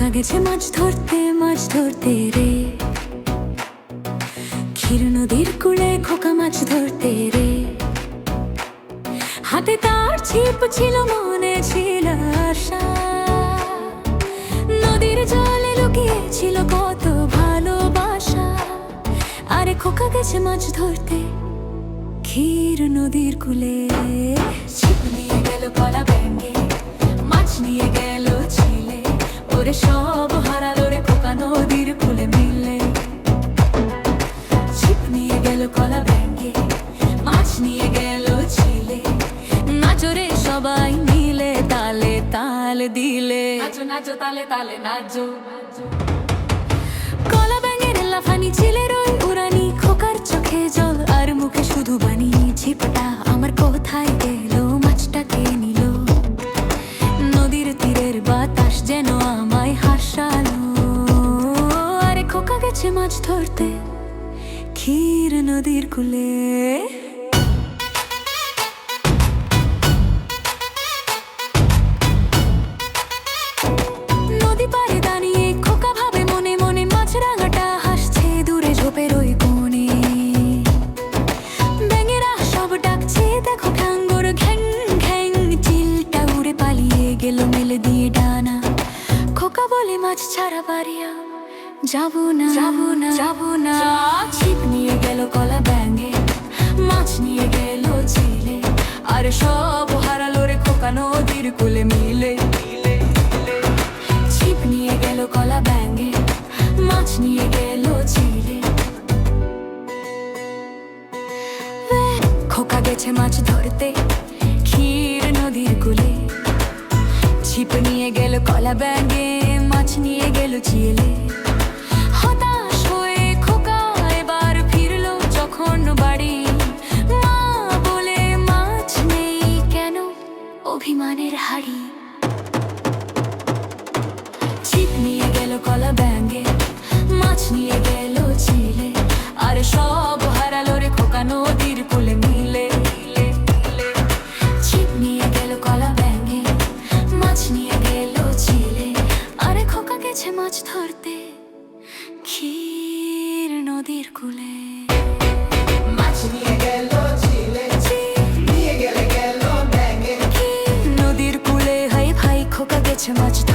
খোকা গেছে মাছ ধরতে রে। ক্ষীর নদীর কূলে খোকা মাছ ধরতে রে। হাতে তার ছিপ ছিল, মনে ছিল আশা। নদীর জলে লুকিয়েছিল কত ভালোবাসা। আরে খোকা গেছে মাছ ধরতে ক্ষীর নদীর কূলে। ছিপ নিয়ে গেল কলা ব্যাঙে, মাছ নিয়ে গেল ছিলে। ওরে সব হারালো রে খোকা নদীর কূলে মিলে। ছিপ নিয়ে গেল কলা ব্যাঙে, মাছ নিয়ে গেল ছিলে। নাচো রে সবাই মিলে, তালে তাল দিলে। নাচো নাচো তালে তালে নাচো। কলা ব্যাঙের লাফানি, ছিলের ওই উড়ানি। খোকার চোখে জল আর মুখে শুধু বাণী। ছিপটা আমার কোথায় গেল, মাছটাকে নিল। নদীর তীরের বাতাস যেন আমায় হাসালো। আরে খোকা গেছে মাছ ধরতে ক্ষীর নদীর কূলে। নদী পাড়ে দাঁড়িয়ে খোকা ভাবে মনে মনে, মাছরাঙাটা হাসছে দূরে ঝোপের ওই কোণে। ব্যাঙেরা সব ডাকছে দেখো ঠাঙ্গর ঘ্যাং ঘ্যাং। চিলটা উড়ে পালিয়ে গেল মেলে দিয়ে ডানা। খোকা বলে মাছ ছাড়া বাড়িয়া যাবো না, যাবো না, যাবো না। ছিপ নিয়ে গেল কলা ব্যাঙে, মাছ নিয়ে গেল ছিলে। আর সব হারালো রে খোকা নদীর কূলে মিলে। ছিপ নিয়ে গেল কলা ব্যাঙে, মাছ নিয়ে গেল ছিলে। খোকা গেছে মাছ ধরতে ক্ষীর নদীর কূলে। ছিপ নিয়ে গেল কলা ব্যাঙে, মাছ নিয়ে গেল ছিলে। হতাশ হয়ে খোকা এবার ফিরল যখন বাড়ি। মা বলে মাছ নেই কেন, অভিমানের হাড়ি। ছিপ নিয়ে গেল কলা ব্যাঙে, মাছ নিয়ে গেল ছিলে। আর সব হারালো রে খোকা নদীর কূলে মিলে। ছিপ নিয়ে গেল কলা ব্যাঙে, মাছ নিয়ে গেল ছিলে। আরে খোকা গেছে মাছ ধরতে ক্ষীর নদীর কূলে। মাছ নিয়ে গেল ছিলে, নিয়ে গেল ব্যাঙে। নদীর কূলে হাই ভাই খোকা গেছে মাছ ধরতে।